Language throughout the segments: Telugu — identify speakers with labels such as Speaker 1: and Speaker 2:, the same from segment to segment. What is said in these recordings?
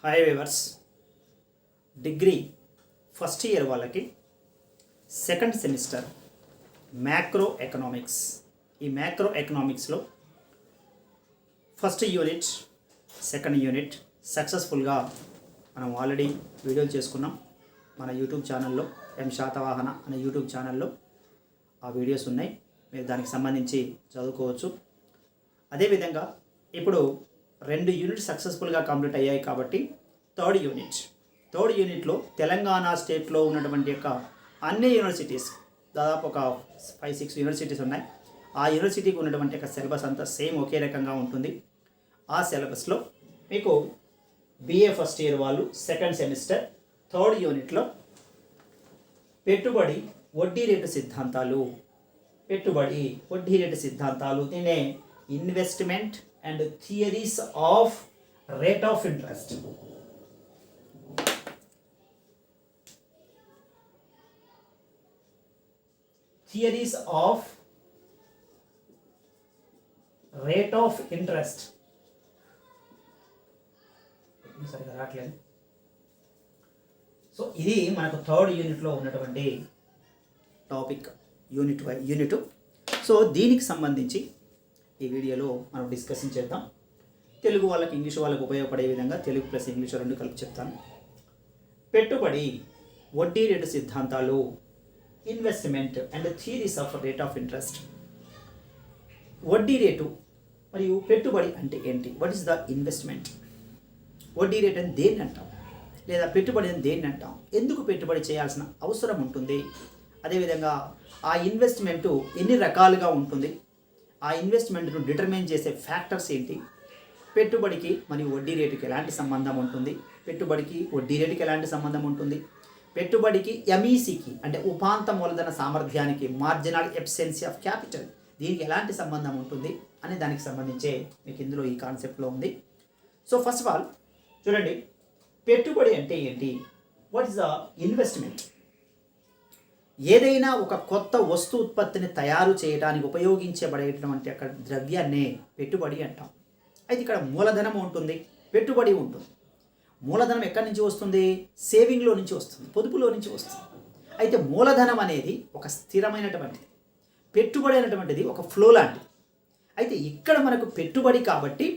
Speaker 1: Hi viewers, degree first year వాళ్ళకి సెకండ్ సెమిస్టర్ మ్యాక్రో ఎకనామిక్స్. ఈ మ్యాక్రో ఎకనామిక్స్లో ఫస్ట్ యూనిట్ సెకండ్ యూనిట్ సక్సెస్ఫుల్గా మనం ఆల్రెడీ వీడియోలు చేసుకున్నాం. మన యూట్యూబ్ ఛానల్లో శాతవాహన అనే యూట్యూబ్ ఛానల్లో ఆ వీడియోస్ ఉన్నాయి, మీరు దానికి సంబంధించి చదువుకోవచ్చు. అదేవిధంగా ఇప్పుడు 2 యూనిట్స్ సక్సెస్ఫుల్గా కంప్లీట్ అయ్యాయి కాబట్టి థర్డ్ యూనిట్లో తెలంగాణ స్టేట్లో ఉన్నటువంటి యొక్క అన్ని యూనివర్సిటీస్, దాదాపు ఒక 5-6 యూనివర్సిటీస్ ఉన్నాయి. ఆ యూనివర్సిటీకి ఉన్నటువంటి యొక్క సిలబస్ అంతా సేమ్ ఒకే రకంగా ఉంటుంది. ఆ సిలబస్లో మీకు BA ఫస్ట్ ఇయర్ వాళ్ళు సెకండ్ సెమిస్టర్ థర్డ్ యూనిట్లో పెట్టుబడి వడ్డీ రేటు సిద్ధాంతాలు, దీనే investment and theories of rate of interest. Theories of rate of interest సరిగా రావట్లేదు. సో ఇది మనకు థర్డ్ యూనిట్లో ఉన్నటువంటి టాపిక్, యూనిట్. సో దీనికి సంబంధించి ఈ వీడియోలో మనం డిస్కషన్ చేద్దాం. తెలుగు వాళ్ళకి ఇంగ్లీష్ వాళ్ళకి ఉపయోగపడే విధంగా తెలుగు ప్లస్ ఇంగ్లీష్ రెండు కలిపి చెప్తాను. పెట్టుబడి వడ్డీ రేటు సిద్ధాంతాలు, investment and theories of rate of interest. వడ్డీ రేటు మరియు పెట్టుబడి అంటే ఏంటి? What is the investment? వడ్డీ రేట్ అని దేన్ని అంటాం, లేదా పెట్టుబడి అని దేన్ని అంటాం? ఎందుకు పెట్టుబడి చేయాల్సిన అవసరం ఉంటుంది? అదేవిధంగా ఆ ఇన్వెస్ట్మెంటు ఎన్ని రకాలుగా ఉంటుంది? ఆ ఇన్వెస్ట్మెంట్ను డిటర్మైన్ చేసే ఫ్యాక్టర్స్ ఏంటి? పెట్టుబడికి మరియు వడ్డీ రేటుకి ఎలాంటి సంబంధం ఉంటుంది? పెట్టుబడికి వడ్డీ రేటుకి ఎలాంటి సంబంధం ఉంటుంది? పెట్టుబడికి MECకి అంటే ఉపాంత మూలధన సామర్థ్యానికి, మార్జినల్ ఎఫిషియన్సీ ఆఫ్ క్యాపిటల్, దీనికి ఎలాంటి సంబంధం ఉంటుంది అనే దానికి సంబంధించే మీకు ఇందులో ఈ కాన్సెప్ట్లో ఉంది. సో ఫస్ట్ ఆఫ్ ఆల్ చూడండి, పెట్టుబడి అంటే ఏంటి? What is the investment? ఏదైనా ఒక కొత్త వస్తు ఉత్పత్తిని తయారు చేయడానికి ఉపయోగించబడేటువంటి అక్కడ ద్రవ్యాన్నే పెట్టుబడి అంటాం. అయితే ఇక్కడ మూలధనం ఉంటుంది, పెట్టుబడి ఉంటుంది. మూలధనం ఎక్కడి నుంచి వస్తుంది? సేవింగ్లో నుంచి వస్తుంది, పొదుపులో నుంచి వస్తుంది. అయితే మూలధనం అనేది ఒక స్థిరమైనటువంటిది, పెట్టుబడి అనేటువంటిది ఒక ఫ్లో లాంటిది. అయితే ఇక్కడ మనకు పెట్టుబడి కాబట్టి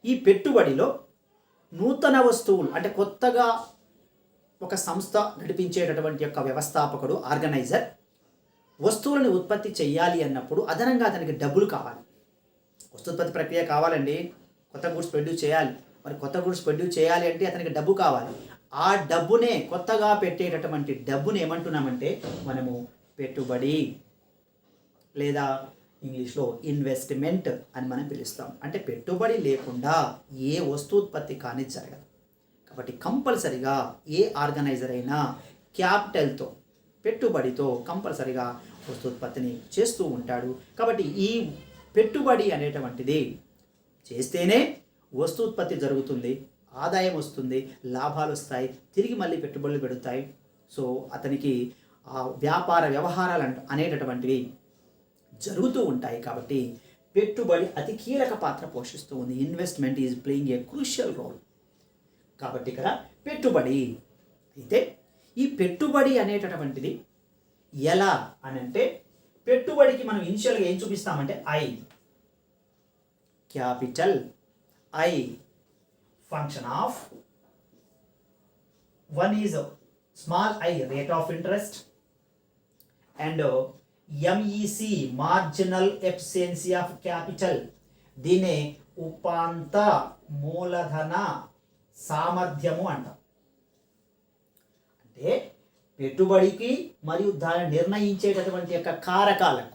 Speaker 1: ఈ పెట్టుబడిలో నూతన వస్తువులు అంటే కొత్తగా ఒక సంస్థ నడిపించేటటువంటి యొక్క వ్యవస్థాపకుడు, ఆర్గనైజర్ వస్తువులను ఉత్పత్తి చేయాలి అన్నప్పుడు అదనంగా అతనికి డబ్బులు కావాలి. వస్తుత్పత్తి ప్రక్రియ కావాలండి, కొత్త గూడ్స్ ప్రొడ్యూస్ చేయాలి. మరి కొత్త గూడ్స్ ప్రొడ్యూస్ చేయాలి అంటే అతనికి డబ్బు కావాలి. ఆ డబ్బునే, కొత్తగా పెట్టేటటువంటి డబ్బుని ఏమంటున్నామంటే మనము పెట్టుబడి, లేదా ఇంగ్లీష్లో ఇన్వెస్ట్మెంట్ అని మనం పిలుస్తాం. అంటే పెట్టుబడి లేకుండా ఏ వస్తుత్పత్తి కానీ జరగదు. కాబట్టి కంపల్సరిగా ఏ ఆర్గనైజర్ అయినా క్యాపిటల్తో, పెట్టుబడితో కంపల్సరిగా వస్తుత్పత్తిని చేస్తూ ఉంటాడు. కాబట్టి ఈ పెట్టుబడి అనేటువంటిది చేస్తేనే వస్తుత్పత్తి జరుగుతుంది, ఆదాయం వస్తుంది, లాభాలు వస్తాయి, తిరిగి మళ్ళీ పెట్టుబడులు పెడతాయి. సో అతనికి ఆ వ్యాపార వ్యవహారాలు అనేటటువంటివి జరుగుతూ ఉంటాయి. కాబట్టి పెట్టుబడి అతి కీలక పాత్ర పోషిస్తూ ఉంది. Investment is playing a crucial role. కాబట్టి ఇక్కడ పెట్టుబడి. అయితే ఈ పెట్టుబడి అనేటటువంటిది ఎలా అని అంటే, పెట్టుబడికి మనం ఇనిషియల్గా ఏం చూపిస్తామంటే I, capital I, function of 1 is small I, rate of interest, and MEC, marginal efficiency of capital, దీనే ఉపాంత మూలధన సామర్థ్యము అంటాం. అంటే పెట్టుబడికి మరియు దాన్ని నిర్ణయించేటటువంటి యొక్క కారకాలకు,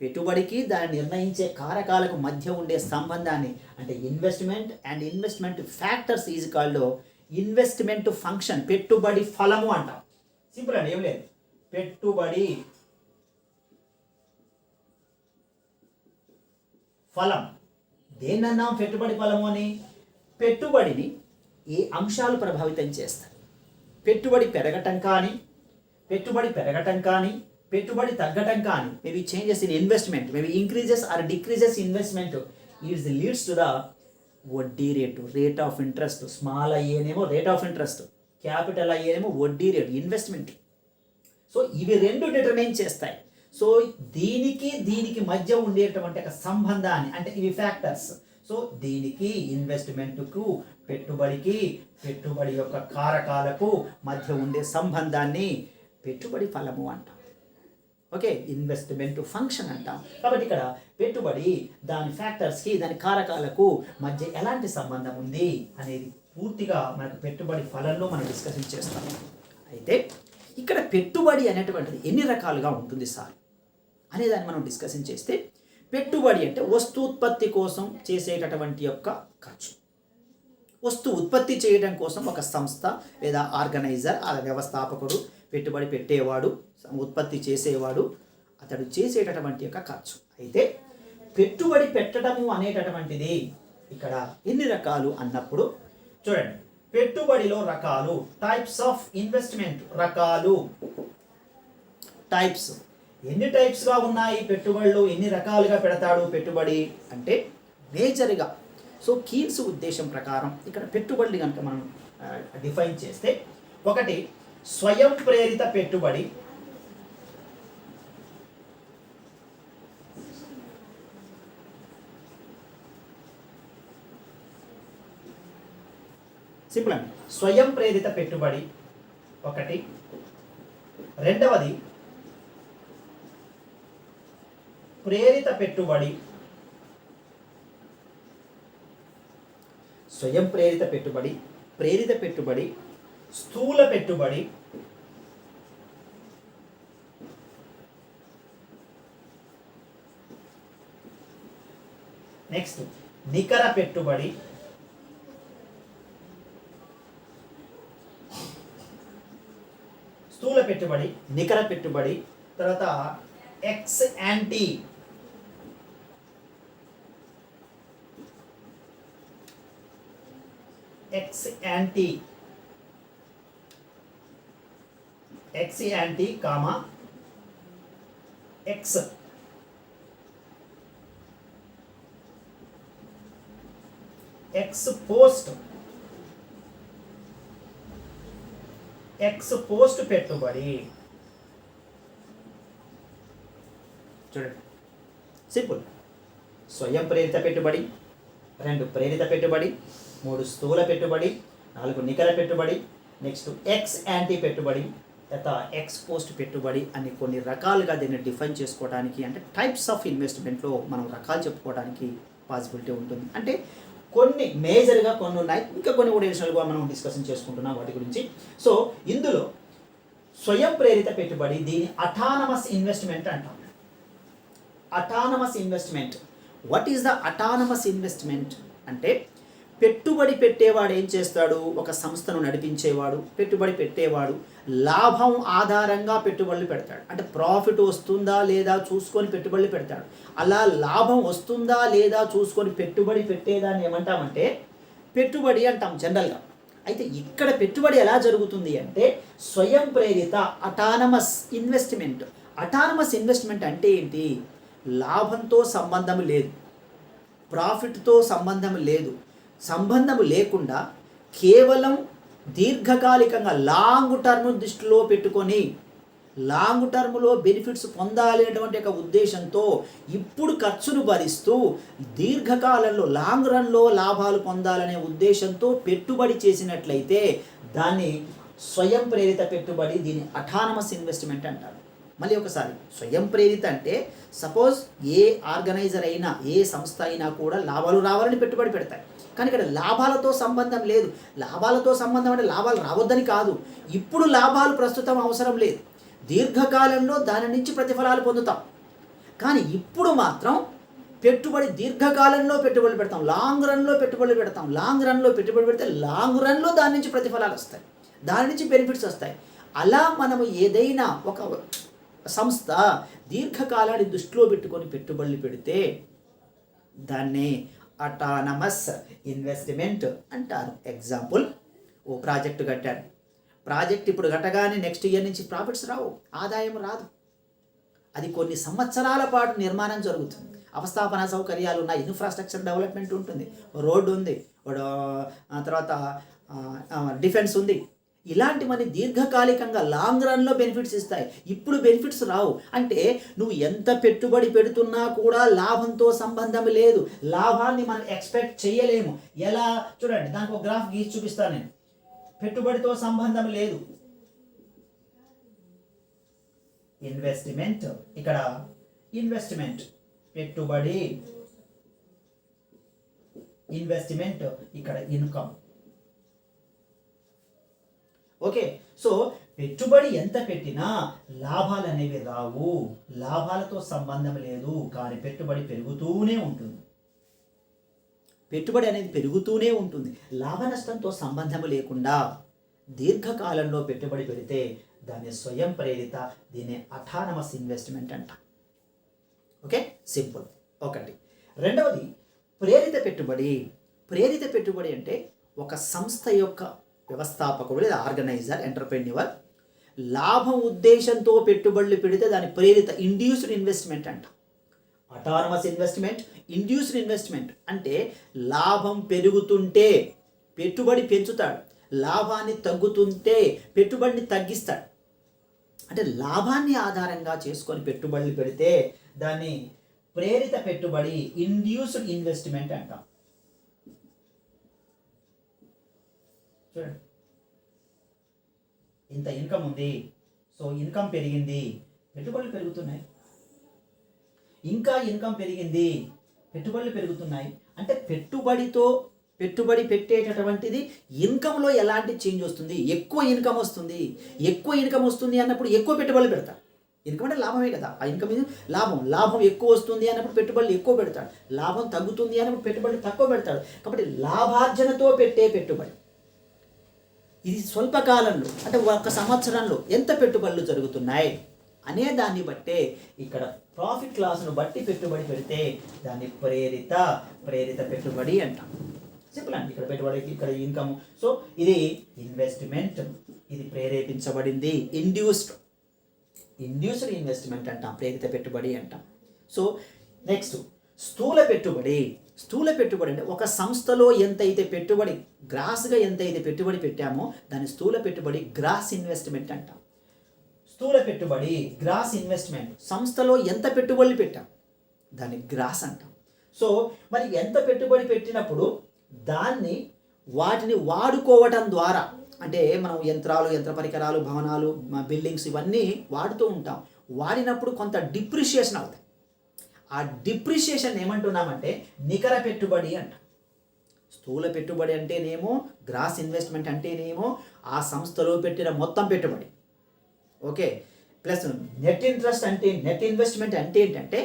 Speaker 1: పెట్టుబడికి దాన్ని నిర్ణయించే కారకాలకు మధ్య ఉండే సంబంధాన్ని అంటే investment and investment factors is called investment function, పెట్టుబడి ఫలము అంటాం. సింపుల్ అండి, ఏం లేదు. పెట్టుబడి ఫలం దేన్నన్నాం? పెట్టుబడి ఫలము అని. పెట్టుబడిని ఏ అంశాలు ప్రభావితం చేస్తాయి? పెట్టుబడి పెరగటం కానీ, పెట్టుబడి తగ్గటం కానీ, maybe changes in investment, maybe increases or decreases investment, leads to the వడ్డీ రేటు, రేట్ ఆఫ్ ఇంట్రెస్ట్. స్మాల్ అయ్యేనేమో రేట్ ఆఫ్ ఇంట్రెస్ట్, క్యాపిటల్ అయ్యేనేమో వడ్డీ రేటు, ఇన్వెస్ట్మెంట్. సో ఇవి రెండు డిటర్మైన్ చేస్తాయి. సో దీనికి మధ్య ఉండేటువంటి ఒక సంబంధాన్ని, అంటే ఇవి ఫ్యాక్టర్స్. సో దీనికి ఇన్వెస్ట్మెంట్కు, పెట్టుబడి యొక్క కారకాలకు మధ్య ఉండే సంబంధాన్ని పెట్టుబడి ఫలము అంటాం. ఓకే, ఇన్వెస్ట్మెంట్ ఫంక్షన్ అంటాం. కాబట్టి ఇక్కడ పెట్టుబడి దాని ఫ్యాక్టర్స్కి, దాని కారకాలకు మధ్య ఎలాంటి సంబంధం ఉంది అనేది పూర్తిగా మనకు పెట్టుబడి ఫలంలో మనం డిస్కషన్ చేస్తాం. అయితే ఇక్కడ పెట్టుబడి అనేటువంటిది ఎన్ని రకాలుగా ఉంటుంది సార్ అనేదాన్ని మనం డిస్కషన్ చేస్తే, పెట్టుబడి అంటే వస్తూత్పత్తి కోసం చేసేటటువంటి యొక్క ఖర్చు. ఉత్పత్తి చేయడం కోసం ఒక సంస్థ లేదా ఆర్గనైజర్, ఆ వ్యవస్థాపకుడు, పెట్టుబడి పెట్టేవాడు, ఉత్పత్తి చేసేవాడు, అతడు చేసేటటువంటి యొక్క ఖర్చు. అయితే పెట్టుబడి పెట్టడము అనేటటువంటిది ఇక్కడ ఎన్ని రకాలు అన్నప్పుడు చూడండి, పెట్టుబడిలో రకాలు, టైప్స్ ఆఫ్ ఇన్వెస్ట్మెంట్, రకాలు, టైప్స్. ఎన్ని టైప్స్గా ఉన్నాయి పెట్టుబడులు, ఎన్ని రకాలుగా పెడతాడు పెట్టుబడి అంటే మేజర్గా. సో కీన్స్ ఉద్దేశం ప్రకారం ఇక్కడ పెట్టుబడిని కనుక మనం డిఫైన్ చేస్తే, ఒకటి స్వయం ప్రేరిత పెట్టుబడి, సింపుల్ అండి, స్వయం ప్రేరిత పెట్టుబడి ఒకటి. రెండవది ప్రేరిత పెట్టుబడి. స్వయం ప్రేరిత పెట్టుబడి, ప్రేరిత పెట్టుబడి, స్థూల పెట్టుబడి, నెక్స్ట్ నికర పెట్టుబడి, స్థూల పెట్టుబడి, నికర పెట్టుబడి, తర్వాత X anti, comma X post పెట్టుబడి. చూడండి సింపుల్, స్వయం ప్రేరిత పెట్టుబడి, 2 ప్రేరిత పెట్టుబడి, 3 స్థూల పెట్టుబడి, 4 నికర పెట్టుబడి, నెక్స్ట్ ఎక్స్ యాంటీ పెట్టుబడి, లేదా ఎక్స్ పోస్ట్ పెట్టుబడి అని కొన్ని రకాలుగా దీన్ని డిఫైన్ చేసుకోవడానికి, అంటే టైప్స్ ఆఫ్ ఇన్వెస్ట్మెంట్లో మనం రకాలు చెప్పుకోవడానికి పాసిబిలిటీ ఉంటుంది. అంటే కొన్ని మేజర్గా కొన్ని ఉన్నాయి, ఇంకా కొన్ని కూడా అడిషనల్గా మనం డిస్కషన్ చేసుకుంటున్నాం వాటి గురించి. సో ఇందులో స్వయం ప్రేరిత పెట్టుబడి, దీని అటానమస్ ఇన్వెస్ట్మెంట్ అంటాం. Autonomous investment, what is the autonomous investment అంటే, పెట్టుబడి పెట్టేవాడు ఏం చేస్తాడు, ఒక సంస్థను నడిపించేవాడు, పెట్టుబడి పెట్టేవాడు లాభం ఆధారంగా పెట్టుబడులు పెడతాడు. అంటే ప్రాఫిట్ వస్తుందా లేదా చూసుకొని పెట్టుబడులు పెడతాడు. అలా లాభం వస్తుందా లేదా చూసుకొని పెట్టుబడి పెట్టేదాన్ని ఏమంటామంటే పెట్టుబడి అంటాం జనరల్గా. అయితే ఇక్కడ పెట్టుబడి ఎలా జరుగుతుంది అంటే స్వయం ప్రేరిత అటానమస్ ఇన్వెస్ట్మెంట్. అటానమస్ ఇన్వెస్ట్మెంట్ అంటే ఏంటి, లాభంతో సంబంధం లేదు, ప్రాఫిట్తో సంబంధం లేదు, సంబంధం లేకుండా కేవలం దీర్ఘకాలికంగా లాంగ్ టర్మ్ దృష్టిలో పెట్టుకొని లాంగ్ టర్మ్లో బెనిఫిట్స్ పొందాలి అనేటువంటి ఒక ఉద్దేశంతో ఇప్పుడు ఖర్చును భరిస్తూ దీర్ఘకాలంలో లాంగ్ రన్లో లాభాలు పొందాలనే ఉద్దేశంతో పెట్టుబడి చేసినట్లయితే దాన్ని స్వయం ప్రేరిత పెట్టుబడి, దీన్ని అటానమస్ ఇన్వెస్ట్మెంట్ అంటారు. మళ్ళీ ఒకసారి, స్వయం ప్రేరిత అంటే సపోజ్ ఏ ఆర్గనైజర్ అయినా ఏ సంస్థ అయినా కూడా లాభాలు రావాలని పెట్టుబడి పెడతాయి. కానీ ఇక్కడ లాభాలతో సంబంధం లేదు. లాభాలతో సంబంధం అంటే లాభాలు రావద్దని కాదు, ఇప్పుడు లాభాలు ప్రస్తుతం అవసరం లేదు, దీర్ఘకాలంలో దాని నుంచి ప్రతిఫలాలు పొందుతాం. కానీ ఇప్పుడు మాత్రం పెట్టుబడి దీర్ఘకాలంలో పెట్టుబడులు పెడతాం, లాంగ్ రన్లో పెట్టుబడులు పెడతాం. లాంగ్ రన్లో పెట్టుబడి పెడితే లాంగ్ రన్లో దాని నుంచి ప్రతిఫలాలు వస్తాయి, దాని నుంచి బెనిఫిట్స్ వస్తాయి. అలా మనము ఏదైనా ఒక సంస్థ దీర్ఘకాలాన్ని దృష్టిలో పెట్టుకొని పెట్టుబడులు పెడితే దాన్ని అటానమస్ ఇన్వెస్ట్మెంట్ అంటారు. ఎగ్జాంపుల్, ఓ ప్రాజెక్టు కట్టారు, ప్రాజెక్ట్ ఇప్పుడు కట్టగానే నెక్స్ట్ ఇయర్ నుంచి ప్రాఫిట్స్ రావు, ఆదాయం రాదు. అది కొన్ని సంవత్సరాల పాటు నిర్మాణం జరుగుతుంది. అవస్థాపన సౌకర్యాలు ఉన్నాయి, ఇన్ఫ్రాస్ట్రక్చర్ డెవలప్మెంట్ ఉంటుంది, రోడ్డు ఉంది, తర్వాత డిఫెన్స్ ఉంది. ఇలాంటివన్నీ దీర్ఘకాలికంగా లాంగ్ రన్లో బెనిఫిట్స్ ఇస్తాయి. ఇప్పుడు బెనిఫిట్స్ రావు. అంటే నువ్వు ఎంత పెట్టుబడి పెడుతున్నా కూడా లాభంతో సంబంధం లేదు. లాభాన్ని మనం ఎక్స్పెక్ట్ చేయలేము. ఎలా చూడండి, దానికి ఒక గ్రాఫ్ గీసి చూపిస్తాను నేను. పెట్టుబడితో సంబంధం లేదు. ఇన్వెస్ట్మెంట్, ఇక్కడ ఇన్వెస్ట్మెంట్ పెట్టుబడి, ఇన్వెస్ట్మెంట్ ఇక్కడ ఇన్కమ్. ఓకే, సో పెట్టుబడి ఎంత పెట్టినా లాభాలు అనేవి రావు. లాభాలతో సంబంధం లేదు, కానీ పెట్టుబడి పెరుగుతూనే ఉంటుంది. పెట్టుబడి అనేది పెరుగుతూనే ఉంటుంది. లాభ నష్టంతో సంబంధం లేకుండా దీర్ఘకాలంలో పెట్టుబడి పెడితే దాన్ని స్వయం ప్రేరిత, దీన్ని అటానమస్ ఇన్వెస్ట్మెంట్ అంట. Okay, simple. ఒకటి. రెండవది ప్రేరిత పెట్టుబడి. ప్రేరిత పెట్టుబడి అంటే ఒక సంస్థ యొక్క వ్యవస్థాపకుడు లేదా ఆర్గనైజర్, ఎంటర్ప్రెన్యూర్ లాభం ఉద్దేశంతో పెట్టుబడులు పెడితే దాన్ని ప్రేరిత, ఇండ్యూస్డ్ ఇన్వెస్ట్మెంట్ అంట. అటానమస్ ఇన్వెస్ట్మెంట్, ఇండ్యూస్డ్ ఇన్వెస్ట్మెంట్ అంటే లాభం పెరుగుతుంటే పెట్టుబడి పెంచుతాడు, లాభాన్ని తగ్గుతుంటే పెట్టుబడిని తగ్గిస్తాడు. అంటే లాభాన్ని ఆధారంగా చేసుకొని పెట్టుబడులు పెడితే దాన్ని ప్రేరిత పెట్టుబడి, ఇండ్యూస్డ్ ఇన్వెస్ట్మెంట్ అంటాం. చూడండి, ఇంత ఇన్కమ్ ఉంది, సో ఇన్కమ్ పెరిగింది, పెట్టుబడులు పెరుగుతున్నాయి. ఇంకా ఇన్కమ్ పెరిగింది, పెట్టుబడులు పెరుగుతున్నాయి. అంటే పెట్టుబడి పెట్టేటటువంటిది ఇన్కంలో ఎలాంటి చేంజ్ వస్తుంది? ఎక్కువ ఇన్కమ్ వస్తుంది. ఎక్కువ ఇన్కమ్ వస్తుంది అన్నప్పుడు ఎక్కువ పెట్టుబడులు పెడతాడు. ఇన్కమ్ అంటే లాభమే కదా, ఆ ఇన్కమ్ ఇది లాభం ఎక్కువ వస్తుంది అన్నప్పుడు పెట్టుబడులు ఎక్కువ పెడతాడు. లాభం తగ్గుతుంది అన్నప్పుడు పెట్టుబడులు తక్కువ పెడతాడు. కాబట్టి లాభార్జనతో పెట్టే పెట్టుబడి ఇది స్వల్పకాలంలో, అంటే ఒక సంవత్సరంలో ఎంత పెట్టుబడులు జరుగుతున్నాయి అనే దాన్ని బట్టే ఇక్కడ ప్రాఫిట్ లాస్ను బట్టి పెట్టుబడి పెడితే దాన్ని ప్రేరిత పెట్టుబడి అంటాం. సింపుల్ అండి. ఇక్కడ పెట్టుబడికి, ఇక్కడ ఇన్కమ్. సో ఇది ఇన్వెస్ట్మెంట్, ఇది ప్రేరేపించబడింది. ఇండ్యూస్డ్ ఇన్వెస్ట్మెంట్ అంటాం, ప్రేరిత పెట్టుబడి అంటాం. సో నెక్స్ట్ స్థూల పెట్టుబడి. స్థూల పెట్టుబడి అంటే ఒక సంస్థలో ఎంతైతే పెట్టుబడి, గ్రాస్గా ఎంతైతే పెట్టుబడి పెట్టామో దాన్ని స్థూల పెట్టుబడి, గ్రాస్ ఇన్వెస్ట్మెంట్ అంటాం. స్థూల పెట్టుబడి, గ్రాస్ ఇన్వెస్ట్మెంట్, సంస్థలో ఎంత పెట్టుబడులు పెట్టాం దాన్ని గ్రాస్ అంటాం. సో మరి ఎంత పెట్టుబడి పెట్టినప్పుడు వాటిని వాడుకోవటం ద్వారా, అంటే మనం యంత్ర పరికరాలు, భవనాలు, బిల్డింగ్స్ ఇవన్నీ వాడుతూ ఉంటాం. వాడినప్పుడు కొంత డిప్రిషియేషన్ అవుతాయి. ఆ డిప్రిషియేషన్ ఏమంటున్నామంటే నికర పెట్టుబడి అంట. స్థూల పెట్టుబడి అంటేనేమో, గ్రాస్ ఇన్వెస్ట్మెంట్ అంటేనేమో ఆ సంస్థలో పెట్టిన మొత్తం పెట్టుబడి. ఓకే, ప్లస్ నెట్ ఇన్వెస్ట్మెంట్ అంటే ఏంటంటే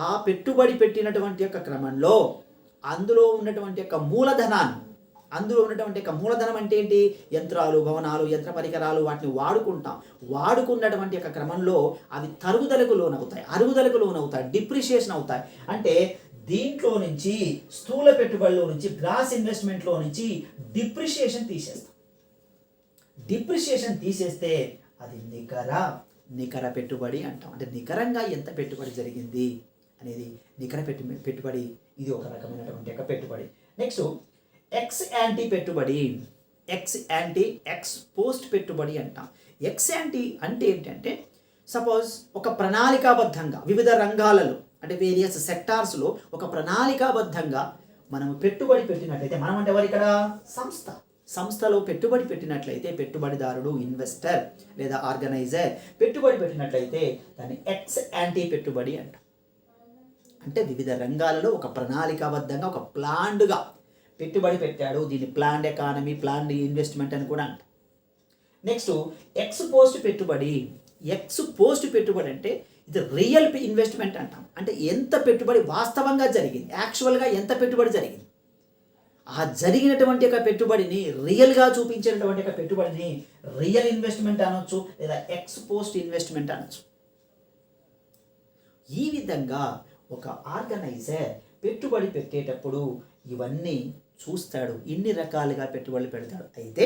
Speaker 1: ఆ పెట్టుబడి పెట్టినటువంటి యొక్క క్రమంలో అందులో ఉన్నటువంటి యొక్క మూలధనాన్ని, అందులో ఉన్నటువంటి యొక్క మూలధనం అంటే ఏంటి? యంత్రాలు, భవనాలు, యంత్ర పరికరాలు, వాటిని వాడుకుంటాం. వాడుకున్నటువంటి యొక్క క్రమంలో అవి అరుగుదలకు లోనవుతాయి, డిప్రిషియేషన్ అవుతాయి. అంటే దీంట్లో నుంచి, స్థూల పెట్టుబడిలో నుంచి, గ్రాస్ ఇన్వెస్ట్మెంట్లో నుంచి డిప్రిషియేషన్ తీసేస్తే అది నికర పెట్టుబడి అంటాం. అంటే నికరంగా ఎంత పెట్టుబడి జరిగింది అనేది నికర పెట్టుబడి. ఇది ఒక రకమైనటువంటి యొక్క పెట్టుబడి. నెక్స్ట్ ఎక్స్ యాంటీ పెట్టుబడి. ఎక్స్ పోస్ట్ పెట్టుబడి అంటాం. ఎక్స్ యాంటీ అంటే ఏంటంటే, సపోజ్ ఒక ప్రణాళికాబద్ధంగా వివిధ రంగాలలో, అంటే వేరియస్ సెక్టార్స్లో ఒక ప్రణాళికాబద్ధంగా మనం పెట్టుబడి పెట్టినట్లయితే, మనం అంటే ఎవరు ఇక్కడ? సంస్థలో పెట్టుబడి పెట్టినట్లయితే పెట్టుబడిదారుడు, ఇన్వెస్టర్ లేదా ఆర్గనైజర్ పెట్టుబడి పెట్టినట్లయితే దాన్ని ఎక్స్ యాంటీ పెట్టుబడి అంట. అంటే వివిధ రంగాలలో ఒక ప్రణాళికాబద్ధంగా, ఒక ప్లాన్డ్గా పెట్టుబడి పెట్టాడు. దీన్ని ప్లాన్డ్ ఎకానమీ, ప్లాన్డ్ ఇన్వెస్ట్మెంట్ అని కూడా అంట. నెక్స్ట్ ఎక్స్ పోస్ట్ పెట్టుబడి అంటే ఇది రియల్ ఇన్వెస్ట్మెంట్ అంటాం. అంటే ఎంత పెట్టుబడి వాస్తవంగా జరిగింది, యాక్చువల్గా ఎంత పెట్టుబడి జరిగింది, ఆ జరిగినటువంటి యొక్క పెట్టుబడిని రియల్గా చూపించినటువంటి యొక్క పెట్టుబడిని రియల్ ఇన్వెస్ట్మెంట్ అనొచ్చు, లేదా ఎక్స్ పోస్ట్ ఇన్వెస్ట్మెంట్ అనొచ్చు. ఈ విధంగా ఒక ఆర్గనైజర్ పెట్టుబడి పెట్టేటప్పుడు ఇవన్నీ చూస్తాడు, ఇన్ని రకాలుగా పెట్టుబడులు పెడతాడు. అయితే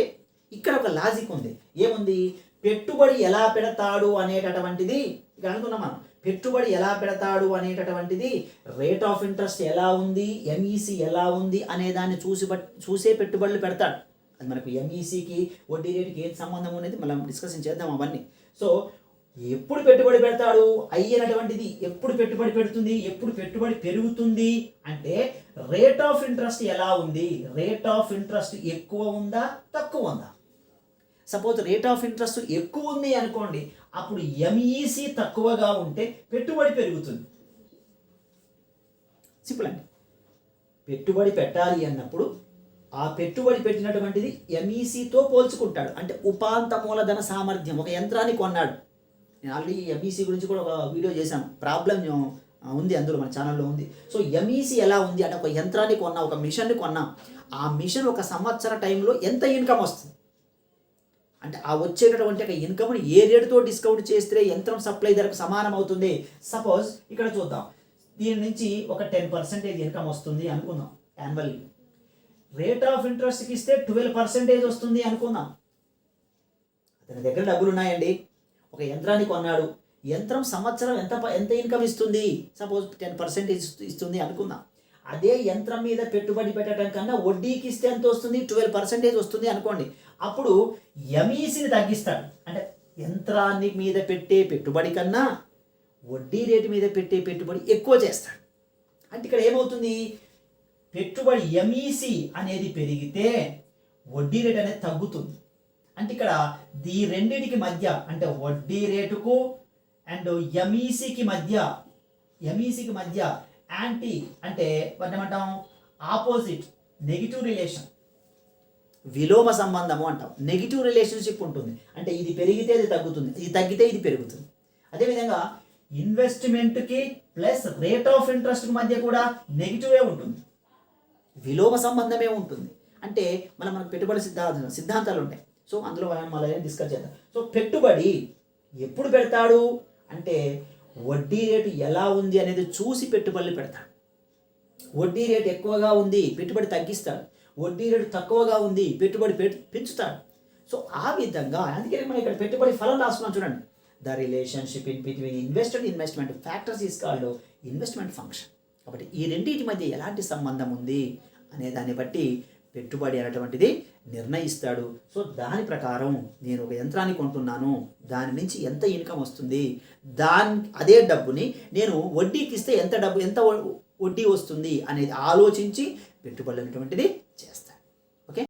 Speaker 1: ఇక్కడ ఒక లాజిక్ ఉంది. ఏముంది? పెట్టుబడి ఎలా పెడతాడు అనేటటువంటిది ఇక్కడ అనుకున్నాం మనం. పెట్టుబడి ఎలా పెడతాడు అనేటటువంటిది రేట్ ఆఫ్ ఇంట్రెస్ట్ ఎలా ఉంది, ఎంఈసి ఎలా ఉంది అనే దాన్ని చూసే పెట్టుబడులు పెడతాడు. అది మనకు ఎంఈసికి వడ్డీ రేటుకి ఏం సంబంధం అనేది మనం డిస్కషన్ చేద్దాం అవన్నీ. సో ఎప్పుడు పెట్టుబడి పెడతాడు అయ్యేటటువంటిది, ఎప్పుడు పెట్టుబడి పెడుతుంది, ఎప్పుడు పెట్టుబడి పెరుగుతుంది అంటే రేట్ ఆఫ్ ఇంట్రెస్ట్ ఎలా ఉంది, రేట్ ఆఫ్ ఇంట్రెస్ట్ ఎక్కువ ఉందా తక్కువ ఉందా. సపోజ్ రేట్ ఆఫ్ ఇంట్రెస్ట్ ఎక్కువ ఉంది అనుకోండి, అప్పుడు ఎంఈసి తక్కువగా ఉంటే పెట్టుబడి పెరుగుతుంది. సింపుల్ అండి. పెట్టుబడి పెట్టాలి అన్నప్పుడు ఆ పెట్టుబడి పెట్టినటువంటిది ఎంఈసితో పోల్చుకుంటాడు. అంటే ఉపాంత మూలధన సామర్థ్యం. ఒక యంత్రాన్ని కొన్నాడు. నేను ఆల్రెడీ ఎంఈసి గురించి కూడా ఒక వీడియో చేశాను, ప్రాబ్లం ఉంది అందులో, మన ఛానల్లో ఉంది. సో ఎంఈసి ఎలా ఉంది అంటే ఒక యంత్రాన్ని కొన్నా, ఒక మిషన్ని కొన్నా, ఆ మిషన్ ఒక సంవత్సర టైంలో ఎంత ఇన్కమ్ వస్తుంది అంటే ఆ వచ్చేటటువంటి ఒక ఇన్కమ్ని ఏ రేటుతో డిస్కౌంట్ చేస్తే యంత్రం సప్లై ధరకు సమానం అవుతుంది. సపోజ్ ఇక్కడ చూద్దాం, దీని నుంచి ఒక 10% ఇన్కమ్ వస్తుంది అనుకుందాం యాన్యువల్లీ. రేట్ ఆఫ్ ఇంట్రెస్ట్కి ఇస్తే 12% వస్తుంది అనుకుందాం. అతని దగ్గర డబ్బులు ఉన్నాయండి, ఒక యంత్రాన్ని కొన్నాడు, యంత్రం సంవత్సరం ఎంత ఇన్కమ్ ఇస్తుంది, సపోజ్ 10% ఇస్తుంది అనుకుందాం. అదే యంత్రం మీద పెట్టుబడి పెట్టడం కన్నా వడ్డీకి ఇస్తే ఎంత వస్తుంది, 12% వస్తుంది అనుకోండి. అప్పుడు ఎంఈసిని తగ్గిస్తాడు. అంటే యంత్రాన్ని మీద పెట్టే పెట్టుబడి కన్నా వడ్డీ రేటు మీద పెట్టే పెట్టుబడి ఎక్కువ చేస్తాడు. అంటే ఇక్కడ ఏమవుతుంది, పెట్టుబడి ఎంఈసి అనేది పెరిగితే వడ్డీ రేటు అనేది తగ్గుతుంది. అంటే ఇక్కడ ఈ రెండింటికి మధ్య, అంటే వడ్డీ రేటుకు అండ్ ఎంఈసికి మధ్య యాంటీ అంటే ఏమంటాం, ఆపోజిట్, నెగిటివ్ రిలేషన్, విలోమ సంబంధము అంటాం. నెగిటివ్ రిలేషన్షిప్ ఉంటుంది. అంటే ఇది పెరిగితే అది తగ్గుతుంది, ఇది తగ్గితే ఇది పెరుగుతుంది. అదేవిధంగా ఇన్వెస్ట్మెంట్కి ప్లస్ రేట్ ఆఫ్ ఇంట్రెస్ట్కి మధ్య కూడా నెగిటివే ఉంటుంది, విలోమ సంబంధమే ఉంటుంది. అంటే మనకు పెట్టుబడి సిద్ధాంతాలు ఉంటాయి. సో అందులో మళ్ళీ డిస్కస్ చేద్దాం. సో పెట్టుబడి ఎప్పుడు పెడతాడు అంటే వడ్డీ రేటు ఎలా ఉంది అనేది చూసి పెట్టుబడులు పెడతాడు. వడ్డీ రేటు ఎక్కువగా ఉంది, పెట్టుబడి తగ్గిస్తాడు. వడ్డీ రేటు తక్కువగా ఉంది, పెట్టుబడి పెంచుతాడు. సో ఆ విధంగా అందుకే మనం ఇక్కడ పెట్టుబడి ఫలం రాసుకున్నాం చూడండి. The relationship in between investment factors is called investment function. కాబట్టి ఈ రెండింటి మధ్య ఎలాంటి సంబంధం ఉంది అనే దాన్ని బట్టి పెట్టుబడి అనేటువంటిది నిర్ణయిస్తాడు. సో దాని ప్రకారం నేను ఒక యంత్రాన్ని కొంటున్నాను, దాని నుంచి ఎంత ఇన్కమ్ వస్తుంది, అదే డబ్బుని నేను వడ్డీకి ఇస్తే ఎంత వడ్డీ వస్తుంది అనేది ఆలోచించి పెట్టుబడి అనేటువంటిది